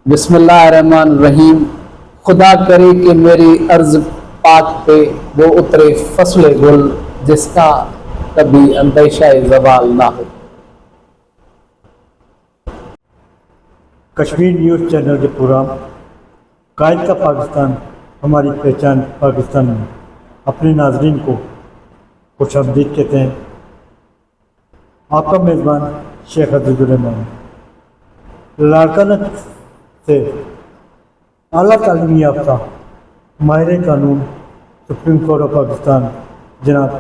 बिस्मिल्लाहिर्रहमानिर्रहीम। खुदा करे कि मेरी अर्ज पाक पे वो उतरे फसल गुल, जिसका कभी अंदेशा ज़वाल ना हो। कश्मीर न्यूज़ चैनल के प्रोग्राम कायद का पाकिस्तान हमारी पहचान पाकिस्तान में अपने नाजरीन को खुशामदीद कहते हैं। आपका मेज़बान शेख अजीज़ुर्रहमान लाड़काना से आला तालीमी याफ्ता माहिर कानून सुप्रीम कोर्ट ऑफ पाकिस्तान जनाब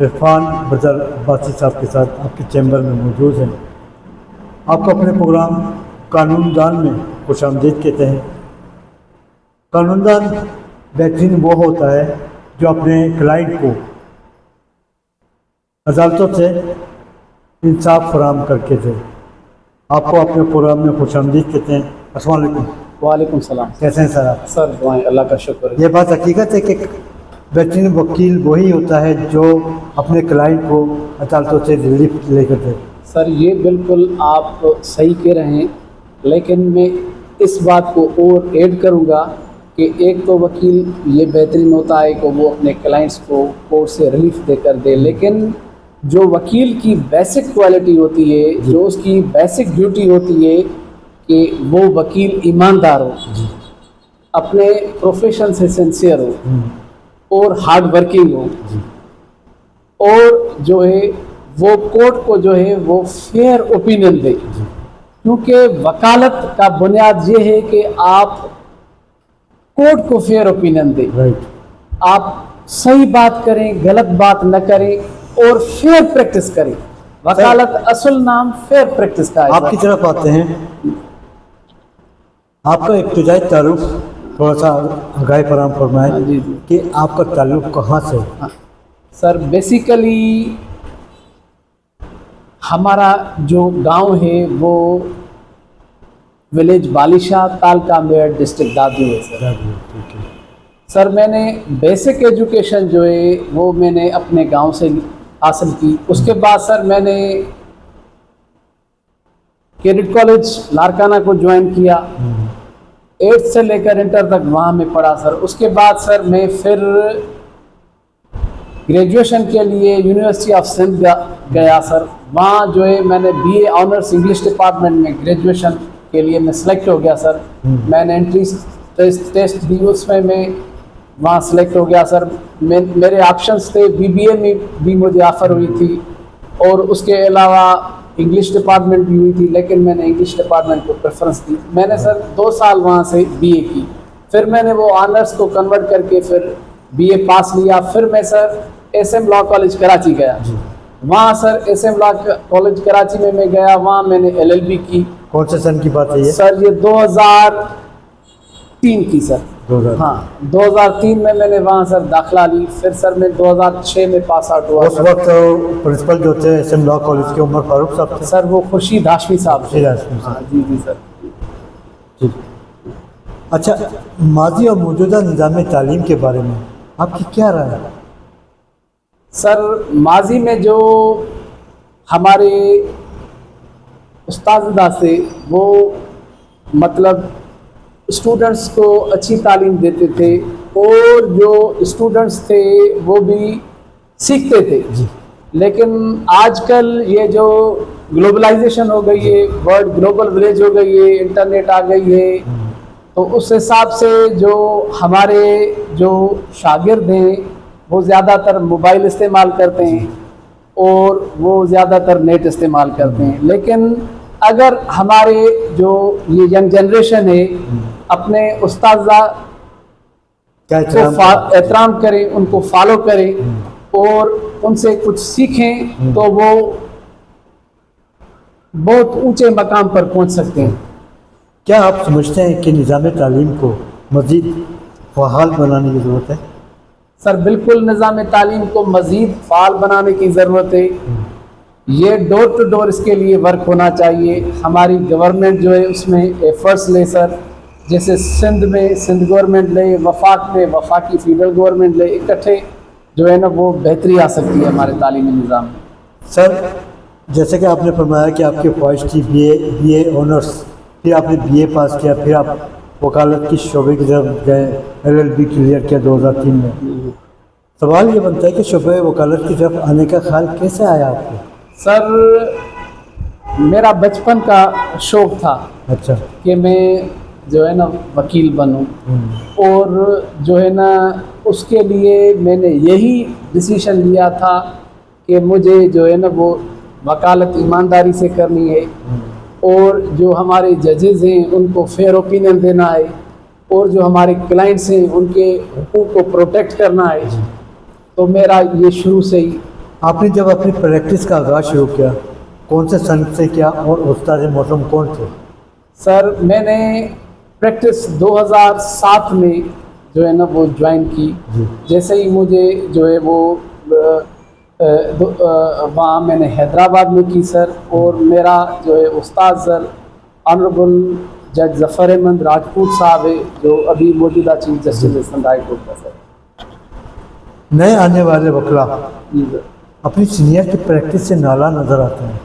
इरफान बदर अब्बासी साहब के साथ आपके चैम्बर में मौजूद हैं। आपको अपने प्रोग्राम कानूनदान में खुशामदीद कहते हैं। कानूनदान बेहतरीन वो होता है जो अपने क्लाइंट को अदालतों से इंसाफ फराहम करके दे। आपको अपने प्रोग्राम में खुशामदीद कहते हैं। अस्सलाम वालेकुम। वालेकुम सलाम। कैसे हैं सर आप? सर दुआएं, अल्लाह का शुक्र है। ये बात हकीकत है कि बेहतरीन वकील वही होता है जो अपने क्लाइंट को अदालतों से रिलीफ लेकर दे। सर ये बिल्कुल आप सही कह रहे हैं, लेकिन मैं इस बात को और ऐड करूँगा कि एक तो वकील ये बेहतरीन होता है कि वो अपने क्लाइंट्स को कोर्ट से रिलीफ देकर दे, लेकिन जो वकील की बेसिक क्वालिटी होती है, जो उसकी बेसिक ड्यूटी होती है कि वो वकील ईमानदार हो, अपने प्रोफेशन से सिंसियर हो और हार्ड वर्किंग हो, और जो है वो कोर्ट को जो है वो फेयर ओपिनियन दे। क्योंकि वकालत का बुनियाद ये है कि आप कोर्ट को फेयर ओपिनियन दें, आप सही बात करें, गलत बात न करें और फेयर प्रैक्टिस करें। वकालत असल नाम फेयर प्रैक्टिस का है। आपकी तरफ आते हैं। आपका इब्तिदाई ताल्लुक थोड़ा सा आगाही फराहम फरमाएं कि आपका ताल्लुक कहाँ से है? सर बेसिकली हमारा जो गांव है वो विलेज बालिशाह, तालका मेड़, डिस्ट्रिक्ट दादू है सर। सर मैंने बेसिक एजुकेशन जो है वो मैंने अपने गांव से हासिल की। उसके बाद सर मैंने कैडेट कॉलेज लाड़काना को ज्वाइन किया। 8th से लेकर इंटर तक वहाँ में पढ़ा सर। उसके बाद सर मैं फिर ग्रेजुएशन के लिए यूनिवर्सिटी ऑफ सिंध गया सर। वहाँ जो है मैंने BA ऑनर्स इंग्लिश डिपार्टमेंट में ग्रेजुएशन के लिए मैं सिलेक्ट हो गया सर। मैंने एंट्री टेस्ट दी, उसमें मैं वहाँ सिलेक्ट हो गया सर। मेरे ऑप्शंस थे, BBA में भी मुझे ऑफ़र हुई थी और उसके अलावा इंग्लिश डिपार्टमेंट भी हुई थी, लेकिन मैंने इंग्लिश डिपार्टमेंट को प्रेफरेंस दी। मैंने सर 2 साल वहाँ से BA की, फिर मैंने वो ऑनर्स को कन्वर्ट करके फिर BA पास लिया। फिर मैं sir SM law college Karachi गया। वहाँ sir SM law college Karachi में मैं गया, वहाँ मैंने LLB की। कौन से सन की बात है ये? सर ये 2003 की सर। 2000। हाँ 2003 में मैंने वहाँ सर दाखिला ली। फिर सर मैं 2006 में पास आउट हुआ। उस वक्त प्रिंसिपल जो थे SM लॉ कॉलेज के उमर फारूक साहब थे? सर वो खुर्शीद हाशमी साहब थे। हाँ जी सर। ठीक। अच्छा, माजी और मौजूदा निज़ाम तालीम के बारे में आपकी क्या राय है? सर माजी में जो हमारे उस्ताद से वो मतलब स्टूडेंट्स को अच्छी तालीम देते थे और जो स्टूडेंट्स थे वो भी सीखते थे। लेकिन आजकल ये जो ग्लोबलाइजेशन हो गई है, वर्ल्ड ग्लोबल विलेज हो गई है, इंटरनेट आ गई है, तो उस हिसाब से जो हमारे जो शागिर्द हैं वो ज़्यादातर मोबाइल इस्तेमाल करते हैं और वो ज़्यादातर नेट इस्तेमाल करते हैं। लेकिन अगर हमारे जो ये यंग जनरेशन है अपने उस्तादा को एहतराम करें, उनको फॉलो करें और उनसे कुछ सीखें, तो वो बहुत ऊंचे मकाम पर पहुंच सकते हैं। क्या आप समझते हैं कि निज़ाम तालीम को मज़ीद फ़आल बनाने की ज़रूरत है? सर बिल्कुल निज़ाम तालीम को मज़ीद फ़आल बनाने की ज़रूरत है। ये डोर टू डोर इसके लिए वर्क होना चाहिए। हमारी गवर्नमेंट जो है उसमें एफर्ट्स ले सर, जैसे सिंध में सिंध गवर्नमेंट ले, वफाक में वफाकी फेडरल गवर्नमेंट ले, इकट्ठे जो है ना वो बेहतरी आ सकती है हमारे तालीमी निज़ाम में। सर जैसे कि आपने फरमाया कि आपकी ख्वाहिश थी BA ऑनर्स फिर आपने बीए पास किया, फिर आप वकालत की शोबे की तरफ गए, एलएलबी क्लियर किया 2003 में। सवाल ये बनता है कि शोबे वकालत की तरफ आने का ख्याल कैसे आया आपको? सर मेरा बचपन का शौक़ था अच्छा। कि मैं जो है ना वकील बनूं, और जो है ना उसके लिए मैंने यही डिसीजन लिया था कि मुझे जो है ना वो वकालत ईमानदारी से करनी है, और जो हमारे जजेज़ हैं उनको फेयर ओपिनियन देना है, और जो हमारे क्लाइंट्स हैं उनके हकूक़ को प्रोटेक्ट करना है। तो मेरा ये शुरू से ही। आपने जब अपनी प्रैक्टिस का आगाज़ शुरू किया, कौन से सन से किया और उस्ताद मौसम कौन थे? सर मैंने प्रैक्टिस 2007 में जो है ना वो ज्वाइन की। जैसे ही मुझे जो है वो वहाँ मैंने हैदराबाद में की सर, और मेरा जो है उस्ताद सर ऑनरेबल जज ज़फ़र अहमद राजपूत साहब है, जो अभी मौजूदा चीफ जस्टिस हाई कोर्ट का सर। नए आने वाले वकला अपनी सीनियर की प्रैक्टिस से नाला नज़र आते हैं,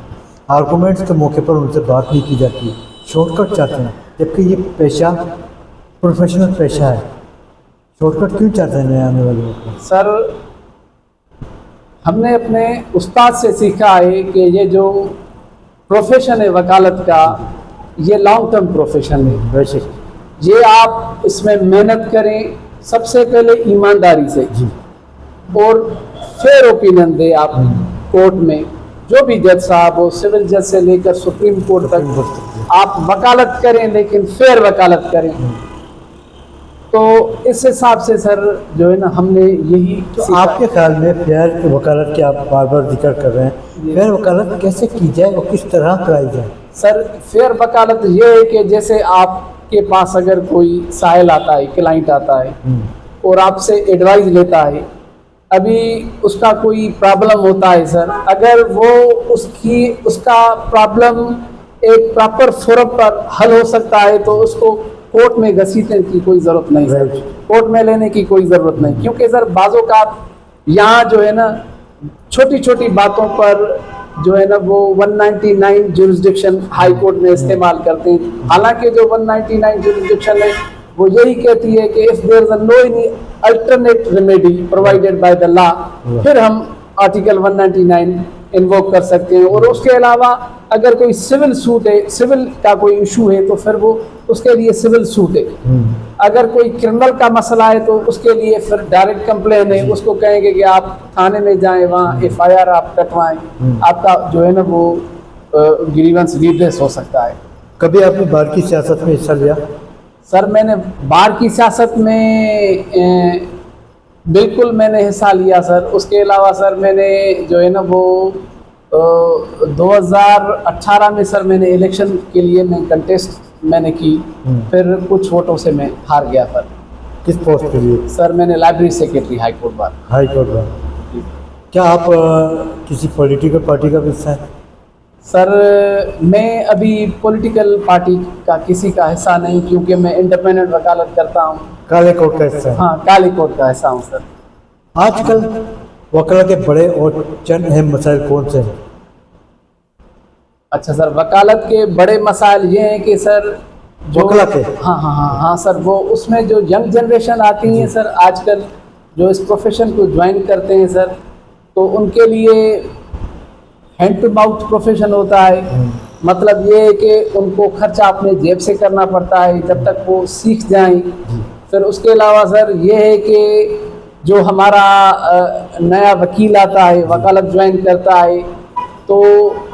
आर्गूमेंट्स के मौके पर उनसे बात नहीं की जाती, शॉर्टकट चाहते हैं, जबकि ये पेशा प्रोफेशनल पेशा है। शॉर्टकट क्यों चाहते हैं नए आने वाले वकला? सर हमने अपने उस्ताद से सीखा है कि ये जो प्रोफेशन है वकालत का, ये लॉन्ग टर्म प्रोफेशन है। वैसे ये आप इसमें मेहनत करें सबसे पहले ईमानदारी से, और फेयर ओपिनियन दे आप कोर्ट में। जो भी जज साहब हो, सिविल जज से लेकर सुप्रीम कोर्ट तक आप वकालत करें, लेकिन फेयर वकालत करें। तो इस हिसाब से सर जो है ना हमने यही। तो आपके ख्याल में फेयर वकालत के आप बार बार जिक्र कर रहे हैं, फेयर वकालत कैसे की जाए और किस तरह कराई जाए? सर फेयर वकालत ये है कि जैसे आपके पास अगर कोई साइल आता है, क्लाइंट आता है और आपसे एडवाइस लेता है, अभी उसका कोई प्रॉब्लम होता है सर, अगर वो उसका प्रॉब्लम एक प्रॉपर फोरम पर हल हो सकता है, तो उसको कोर्ट में घसीटने की कोई ज़रूरत नहीं सर, कोर्ट में लेने की कोई ज़रूरत नहीं। क्योंकि सर बाज़ों का यहाँ जो है ना छोटी छोटी बातों पर जो है ना वो 199 जुरिस्डिक्शन हाई कोर्ट में इस्तेमाल करते हैं। हालांकि जो 199 जुरिस्डिक्शन है वो यही कहती है कि if there is no any alternate remedy provided by the law, फिर हम आर्टिकल 199 इन्वोक कर सकते हैं। और उसके अलावा अगर कोई सिविल सूट है, सिविल का कोई इशू है, तो फिर वो उसके लिए सिविल सूट है। अगर कोई क्रिमिनल का मसला है तो उसके लिए फिर डायरेक्ट कंप्लेन है, उसको कहेंगे कि आप थाने में जाएं, वहाँ FIR आप कटवाएं, आपका जो है ना वो ग्रीवेंस रिड्रेस हो सकता है। कभी आपने बार की सियासत में हिस्सा लिया? सर मैंने बार की सियासत में बिल्कुल मैंने हिस्सा लिया सर। उसके अलावा सर मैंने जो है ना वो 2018 में सर मैंने इलेक्शन के लिए मैं कंटेस्ट मैंने की, फिर कुछ वोटों से मैं हार गया सर। किस पोस्ट के लिए? सर मैंने library secretary high court bar. High court bar. क्या आप किसी पॉलिटिकल पार्टी का हिस्सा हैं? सर मैं अभी पॉलिटिकल पार्टी का किसी का हिस्सा नहीं, क्योंकि मैं इंडिपेंडेंट वकालत करता हूँ। काले कोर्ट का हिस्सा है? हाँ काले कोर्ट का हिस्सा हूँ सर। आजकल वकला के बड़े और चंद अहम मसाइल कौन से हैं? अच्छा सर, वकालत के बड़े मसाइल ये हैं कि सर जो वकला के हाँ सर, वो उसमें जो यंग जनरेशन आती है सर आजकल, जो इस प्रोफेशन को ज्वाइन करते हैं सर, तो उनके लिए हैंड टू माउथ प्रोफेशन होता है। मतलब ये है कि उनको खर्चा अपने जेब से करना पड़ता है जब तक वो सीख जाएं। फिर उसके अलावा सर ये है कि जो हमारा नया वकील आता है, वकालत ज्वाइन करता है, तो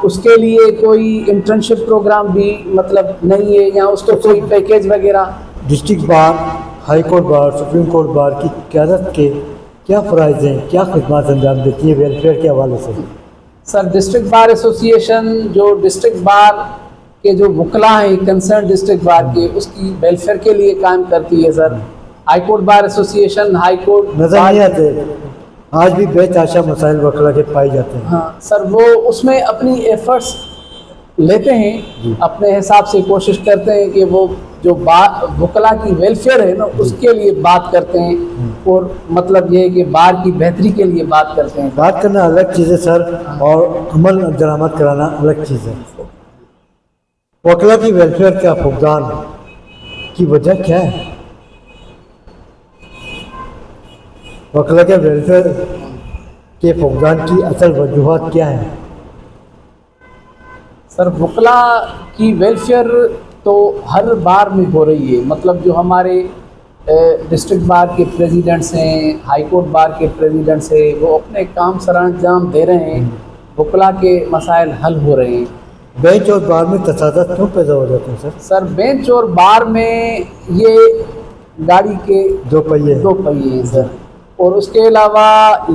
उसके लिए कोई इंटर्नशिप प्रोग्राम भी मतलब नहीं है, या उसको कोई पैकेज वगैरह। District bar, high court bar, supreme court bar की क़यादत के क्या फ़राइज़ हैं, क्या खिदमत अंजाम देती है वेलफेयर के हवाले से? सर डिस्ट्रिक्ट बार एसोसिएशन जो डिस्ट्रिक्ट बार के जो वकला हैं कंसर्न डिस्ट्रिक्ट बार के, उसकी वेलफेयर के लिए काम करती है sir. High court bar association, high court नज़र नहीं आते, आज भी बेतहाशा मसाइल वकला के पाए जाते हैं। हाँ सर, वो उसमें अपनी एफर्ट्स लेते हैं, अपने हिसाब से कोशिश करते हैं कि वो जो वकला की वेलफेयर है ना उसके लिए बात करते हैं, और मतलब ये है कि बार की बेहतरी के लिए बात करते हैं। बात करना अलग चीज़ है सर, और अमल दरामद कराना अलग चीज़ है। वकला की वेलफेयर का फुकदान की वजह क्या है? वकला के वेलफेयर के फुकदान की असल वजूहत क्या है? सर वकला की वेलफेयर तो हर बार में हो रही है, मतलब जो हमारे डिस्ट्रिक्ट बार के प्रेसिडेंट्स हैं, हाई कोर्ट बार के प्रेसिडेंट्स हैं, वो अपने काम सरअंजाम दे रहे हैं, वकला के मसाइल हल हो रहे हैं। बेंच और बार में तसादत क्यों पैदा हो जाते हैं सर? सर बेंच और बार में ये गाड़ी के दो पहिए दो पहिए हैं सर, और उसके अलावा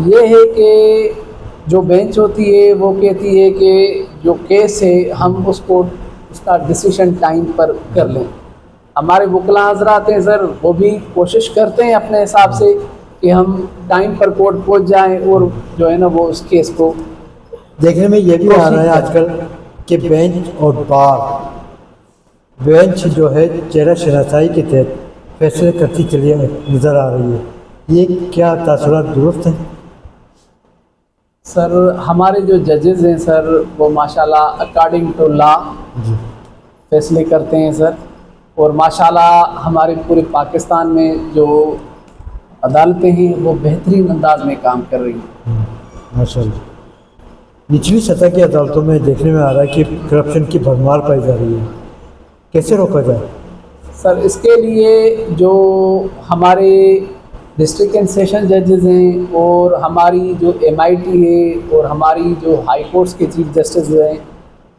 ये है कि जो बेंच होती है वो कहती है कि जो केस है हम उसको उसका डिसीजन टाइम पर कर लें। हमारे वकला हजरात हैं सर, वो भी कोशिश करते हैं अपने हिसाब से कि हम टाइम पर कोर्ट पहुंच जाएं और जो है ना वो उस केस को देखने में ये भी आ रहा है आजकल कि बेंच और बार, बेंच जो है चेहरा शनासाई के तहत फैसले करती चली नज़र आ रही है, ये क्या तासुरात दुरुस्त हैं? सर हमारे जो जजेस हैं सर वो माशाल्लाह अकॉर्डिंग टू लॉ जी। फैसले करते हैं सर, और माशाल्लाह हमारे पूरे पाकिस्तान में जो अदालतें हैं वो बेहतरीन अंदाज में काम कर रही हैं। माशाल्लाह। निचली सतह की अदालतों में देखने में आ रहा है कि करप्शन की भरमार पाई जा रही है, कैसे रोका जाए? सर इसके लिए जो हमारे डिस्ट्रिक्ट एंड सेशन जजेस हैं और हमारी जो MIT है और हमारी जो हाई कोर्ट्स के चीफ जस्टिस हैं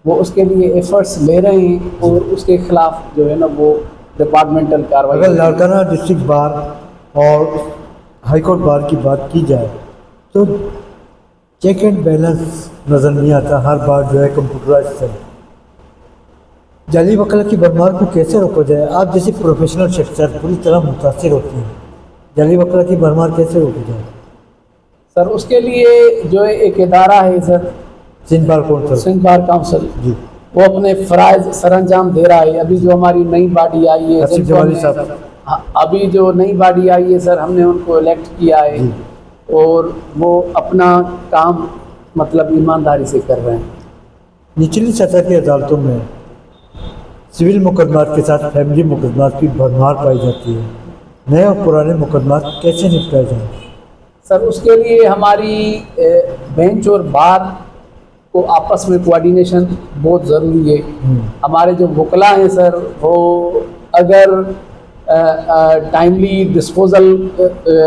वो उसके लिए एफर्ट्स ले रहे हैं, और उसके खिलाफ जो है ना वो डिपार्टमेंटल कार्रवाई। अगर लाड़काना डिस्ट्रिक्ट बार और हाई कोर्ट बार की बात की जाए तो चेक एंड बैलेंस नज़र नहीं आता, हर बार जो है कंप्यूटराइज है। जाली वकला की भरमार को कैसे रोका जाए? आप जैसी प्रोफेशनल शख्सियत पूरी तरह मुतासिर होती हैं, जाली वकला की भरमार कैसे रोकी जाए? सर उसके लिए जो है एक इदारा है sir, Sindh bar council. Sindh bar council ji. वो अपने फ़राइज़ सरअंजाम दे रहा है। अभी जो हमारी नई बॉडी आई है आसिफ जिनको जवाली हमने- साहब। हाँ, अभी जो नई बॉडी आई है सर हमने उनको इलेक्ट किया है जी। और वो अपना काम मतलब ईमानदारी से कर रहे हैं। निचली सतह की अदालतों में सिविल मुकदमात के साथ फैमिली मुकदमात की भरमार पाई जाती है, नए और पुराने मुकदमात कैसे निपटाए जाएँ? सर उसके लिए हमारी बेंच और बार को आपस में कोऑर्डिनेशन बहुत ज़रूरी है। हमारे जो वकला हैं सर वो अगर टाइमली डिस्पोजल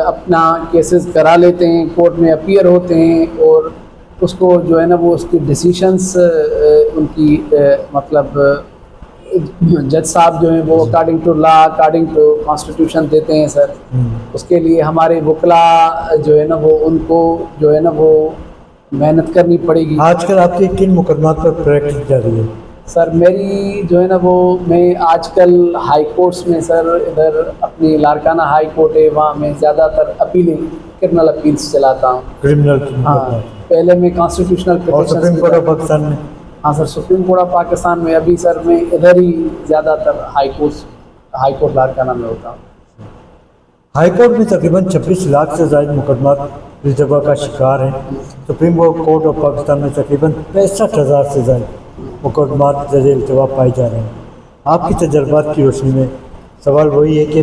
अपना केसेस करा लेते हैं, कोर्ट में अपीयर होते हैं और उसको जो है ना वो उसकी डिसीशंस उनकी मतलब जज साहब जो हैं वो according to law according to constitution देते हैं सर। उसके लिए हमारे वकला जो है ना वो उनको जो है ना वो मेहनत करनी पड़ेगी। आजकल आपके किन मुकदमात पर प्रैक्टिस जारी है? सर मेरी जो है ना वो मैं आजकल हाई कोर्ट्स में सर इधर अपनी लाड़काना हाई कोर्ट है वहाँ मैं ज़्यादातर अपीलें क्रिमिनल अपील्स चलाता हूँ। क्रिमिनल हाँ, पहले मैं कॉन्स्टिट्यूशनल और सुप्रीम कोर्ट ऑफ पाकिस्तान में? हाँ sir, supreme court of Pakistan में। अभी सर मैं इधर ही ज़्यादातर हाई कोर्ट लाड़काना में होता हूँ। हाई कोर्ट में तकरीबन 26 लाख से ज़ायद मुकदमात रिजवा का शिकार हैं। सुप्रीम कोर्ट ऑफ पाकिस्तान में तकरीबन 65,000 से ज़ायद मुकदमात ज़र इल्तवा पाए जा रहे हैं। आपकी तजर्बात की रोशनी में सवाल वही है कि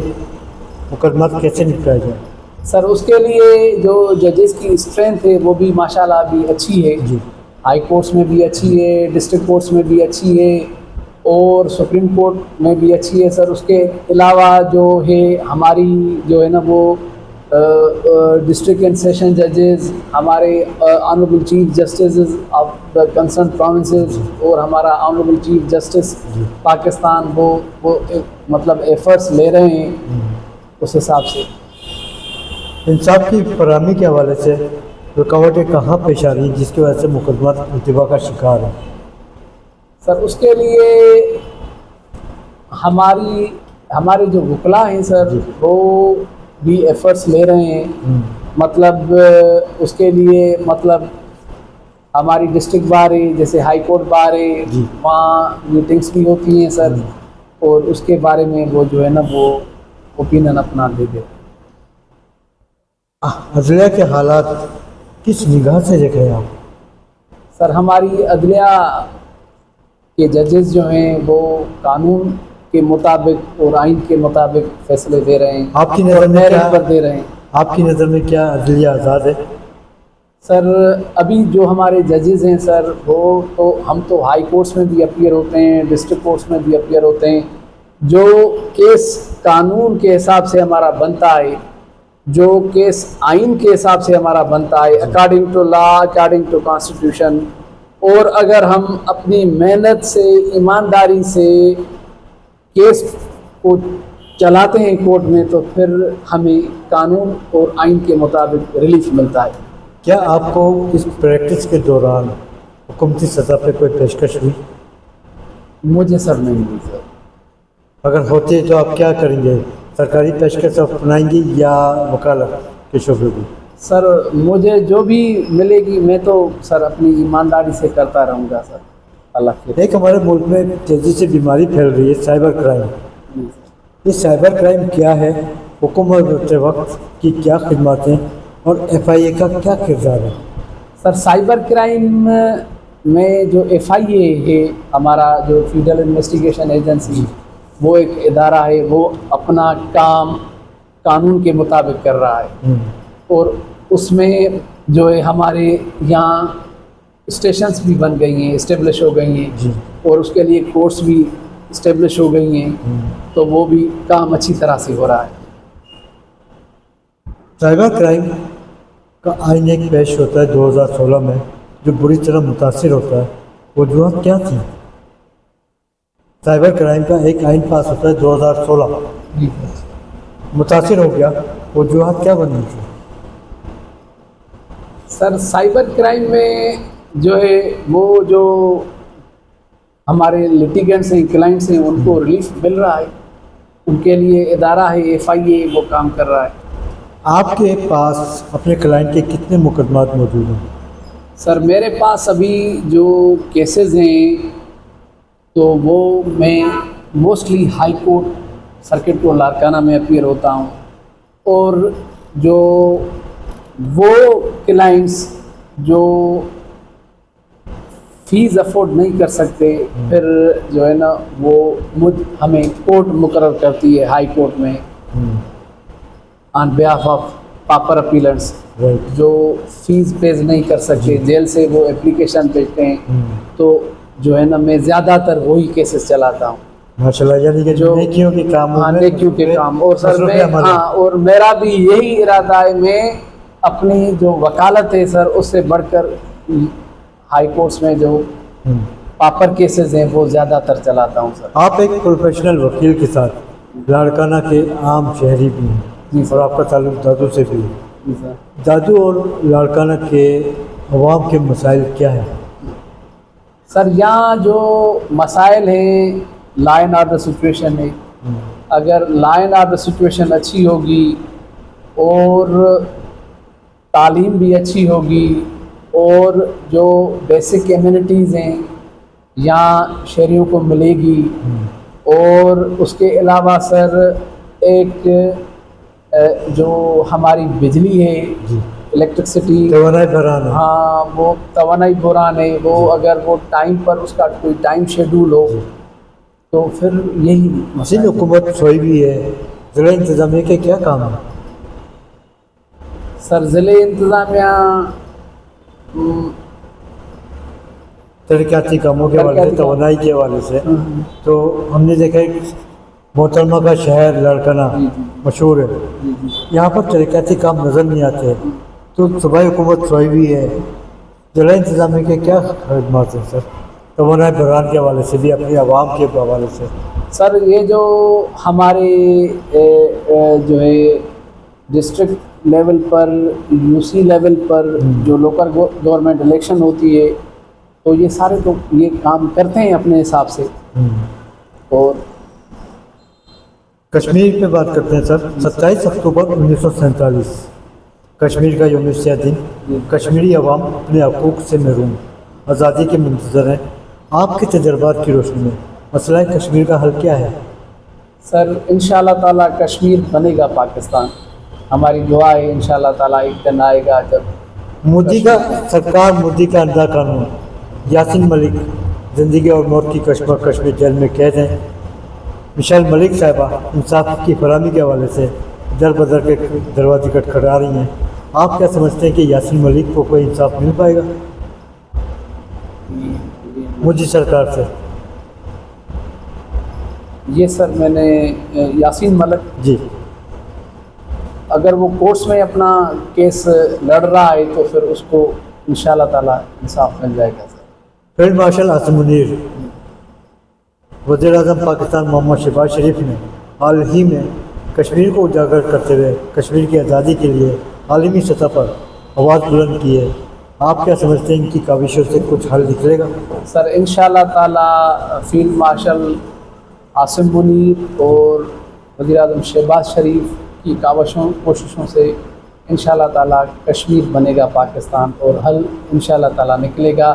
मुकदमात कैसे निपटाए जाए? सर उसके लिए जो जजेस की स्ट्रेंथ है वो भी माशाल्लाह अभी अच्छी है। जी। हाई कोर्ट्स में भी अच्छी है, डिस्ट्रिक्ट कोर्ट्स में भी अच्छी है और सुप्रीम कोर्ट में भी अच्छी है सर। उसके अलावा जो है हमारी जो है ना वो डिस्ट्रिक्ट एंड सेशन जजेस, हमारे honourable chief justice of the concern provinces और हमारा ऑनरेबल चीफ जस्टिस पाकिस्तान वो मतलब एफर्ट्स ले रहे हैं उस हिसाब से। इंसाफ की फरहमी के हवाले से रुकावटें कहाँ पेश आ रही हैं जिसकी वजह से मुकदमा इल्तवा का शिकार है? सर उसके लिए हमारे जो वकला हैं सर वो भी एफर्ट्स ले रहे हैं। मतलब उसके लिए मतलब हमारी डिस्ट्रिक्ट बार है, जैसे हाई कोर्ट बार है, वहाँ मीटिंग्स भी होती हैं सर और उसके बारे में वो जो है ना वो ओपिनियन अपना दे देते हैं। अदलिया के हालात किस निगाह से देख रहे हैं आप? सर हमारी अदलिया कि जजेस जो हैं वो कानून के मुताबिक और आइन के मुताबिक फैसले दे रहे हैं, आपकी नज़र में मेरिट क्या पर दे रहे हैं। आपकी नज़र में क्या अदलिया आज़ाद है? सर अभी जो हमारे जजेस हैं सर, वो तो हम तो हाई कोर्ट्स में भी अपीयर होते हैं, डिस्ट्रिक्ट कोर्ट्स में भी अपीयर होते हैं। जो केस कानून के हिसाब से हमारा बनता है, जो केस आइन के हिसाब से हमारा बनता है, according to law, according to constitution, और अगर हम अपनी मेहनत से, ईमानदारी से केस को चलाते हैं कोर्ट में, तो फिर हमें कानून और आइन के मुताबिक रिलीफ मिलता है। क्या आपको इस प्रैक्टिस के दौरान हुकूमती सतह पे कोई पेशकश हुई? मुझे सर नहीं मिली सर। अगर होती है तो आप क्या करेंगे? सरकारी पेशकश अपनाएंगे या वकालत के शोबे को? सर मुझे जो भी मिलेगी मैं तो सर अपनी ईमानदारी से करता रहूँगा सर, अल्लाह के। एक हमारे मुल्क में तेज़ी से बीमारी फैल रही है, साइबर क्राइम। जी सर। ये साइबर क्राइम क्या है, हुकूमत होते वक्त की क्या खिदमतें और FIA का क्या किरदार है? सर साइबर क्राइम में जो FIA है, हमारा जो फेडरल इन्वेस्टिगेशन एजेंसी, वो एक इदारा है, वो अपना काम कानून के मुताबिक कर रहा है। और उसमें जो है हमारे यहाँ स्टेशंस भी बन गई हैं, इस्टेब्लिश हो गई हैं, जी। और उसके लिए कोर्ट्स भी इस्टेब्लिश हो गई हैं, तो वो भी काम अच्छी तरह से हो रहा है। साइबर क्राइम का आइन एक पेश होता है 2016 में, जो बुरी तरह मुतासिर होता है। वजूहत क्या थी? साइबर क्राइम का एक आइन पास होता है 2016, जी मुतासिर हो गया, वजूहत क्या बनी थी? सर साइबर क्राइम में जो है वो जो हमारे लिटिगेंट्स हैं, क्लाइंट्स हैं, उनको रिलीफ मिल रहा है, उनके लिए इदारा है FIA, वो काम कर रहा है। आपके पास अपने क्लाइंट के कितने मुकदमात मौजूद हैं? सर मेरे पास अभी जो केसेस हैं, तो वो मैं मोस्टली हाई कोर्ट सर्किट को लारकाना में अपीयर होता हूँ, और जो वो क्लाइंट्स जो फ़ीस अफोर्ड नहीं कर सकते, फिर जो है ना वो हमें कोर्ट मुकर्रर करती है हाई कोर्ट में ऑन बिहाफ ऑफ पापर अपीलेंट्स, राइट। जो फीस पेज नहीं कर सकते, जेल से वो एप्लीकेशन भेजते हैं, तो जो है ना मैं ज़्यादातर वही केसेस चलाता हूँ। माशाल्लाह, यानी कि जो नेकियों के काम हाँ, नेकियों के काम। और सर मैं हाँ, और मेरा भी यही इरादा है, मैं अपनी जो वकालत है सर, उससे बढ़कर हाई कोर्ट्स में जो पापर केसेस हैं वो ज़्यादातर चलाता हूँ सर। आप एक प्रोफेशनल वकील के साथ लाड़काना के आम शहरी भी हैं, जी और सर। आपका ताल्लुक दादू से भी है। जी सर। दादू और लाड़काना के अवाम के मसाइल क्या हैं? सर यहाँ जो मसाइल हैं, लॉ एंड ऑर्डर सिचुएशन है। अगर लॉ एंड ऑर्डर सिचुएशन अच्छी होगी और तालीम भी अच्छी होगी, और जो बेसिक एमिनिटीज़ हैं यहाँ शहरियों को मिलेगी, और उसके अलावा सर एक जो हमारी बिजली है, इलेक्ट्रिसिटी, तवानाई बहरान है। हाँ, वो तवानाई बुरान है, वो अगर वो टाइम पर उसका कोई टाइम शेड्यूल हो, तो फिर यही जिन मसला है। हुकूमत सोई भी है, ज़िला इंतज़ामिया के क्या काम है? सर ज़िले इंतज़ामिया तरक्याती कामों के हवाले से, तवानाई के हवाले से, तो हमने देखा है मोहतरमा का शहर लाड़काना मशहूर है, यहाँ पर तरक्याती काम नज़र नहीं आते। तो सूबाई हुकूमत सोई भी है, ज़िला इंतज़ामिया के क्या खदमात हैं सर, तवानाई बहरान के हवाले से भी, अपनी आवाम के हवाले से? सर ये जो हमारे जो है डिस्ट्रिक्ट लेवल पर, UC लेवल पर जो लोकल गवर्नमेंट इलेक्शन होती है, तो ये सारे तो ये काम करते हैं अपने हिसाब से। और कश्मीर पे बात करते हैं सर। 27 अक्टूबर 1947 कश्मीर का यौम दिन। कश्मीरी अवाम अपने हकूक़ से महरूम, आज़ादी के मुंतज़र हैं। आपके तजर्बात की रोशनी में मसला कश्मीर का हल क्या है? सर इंशाअल्लाह ताला कश्मीर बनेगा पाकिस्तान, हमारी दुआ है। इंशाअल्लाह ताला एक दिन आएगा जब मोदी का सरकार, मोदी का अंधा कानून, यासीन मलिक ज़िंदगी और मौत की कश्मकश में जेल में कैद हैं। मिशेल मलिक साहिबा इंसाफ की फरहमी के हवाले से दर बदर के दरवाजे खटखटा रही हैं। आप क्या समझते हैं कि यासीन मलिक को कोई इंसाफ मिल पाएगा मोदी सरकार से? ये सर मैंने यासीन मलिक जी, अगर वो कोर्ट्स में अपना केस लड़ रहा है तो फिर उसको इंशाल्लाह ताला इंसाफ मिल जाएगा sir. Field marshal Asim Munir, वज़ीर-ए-आज़म पाकिस्तान मोहम्मद शहबाज शरीफ ने हाल ही में कश्मीर को उजागर करते हुए कश्मीर की आज़ादी के लिए आलमी सतह पर आवाज़ बुलंद की है। आप क्या समझते हैं इनकी काविशों से कुछ हल निकलेगा? सर इंशाल्लाह ताला फील्ड मार्शल आसिम मुनीर और वज़ीर-ए-आज़म शहबाज शरीफ की कोशिशों से इंशाल्लाह ताला कश्मीर बनेगा पाकिस्तान और हल इंशाल्लाह ताला निकलेगा।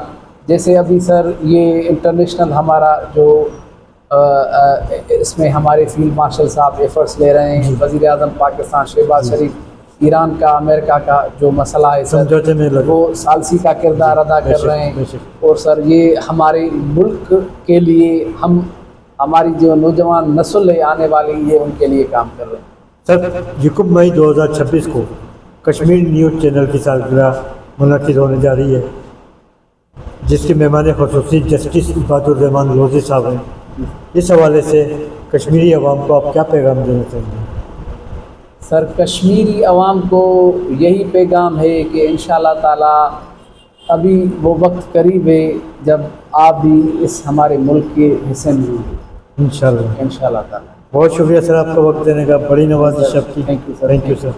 जैसे अभी सर ये इंटरनेशनल हमारा जो इसमें हमारे फील्ड मार्शल साहब एफर्ट्स ले रहे हैं, वज़ीर-ए-आज़म पाकिस्तान शहबाज शरीफ ईरान का अमेरिका का जो मसला है सर वो सालसी का किरदार अदा कर रहे हैं। और सर ये हमारे मुल्क के लिए हमारी जो नौजवान नस्ल है आने वाली ये उनके लिए काम कर रहे हैं। सर 1 मई 2026 को कश्मीर न्यूज़ चैनल की सालगिरह मुनक़िद होने जा रही है, जिसके मेहमान ख़ुसूसी जस्टिस इबादुर्रहमान लोधी साहब हैं। इस हवाले से कश्मीरी अवाम को आप क्या पैगाम देना चाहेंगे? सर कश्मीरी अवाम को यही पैगाम है कि इंशाल्लाह ताला अभी वो वक्त करीब है जब आप भी इस हमारे मुल्क के हिस्से में होंगे इंशाल्लाह। इंशाल्लाह ताला। बहुत शुक्रिया सर आपका वक्त देने का, बड़ी नवाज़िश आपकी। Thank you sir. Thank you sir.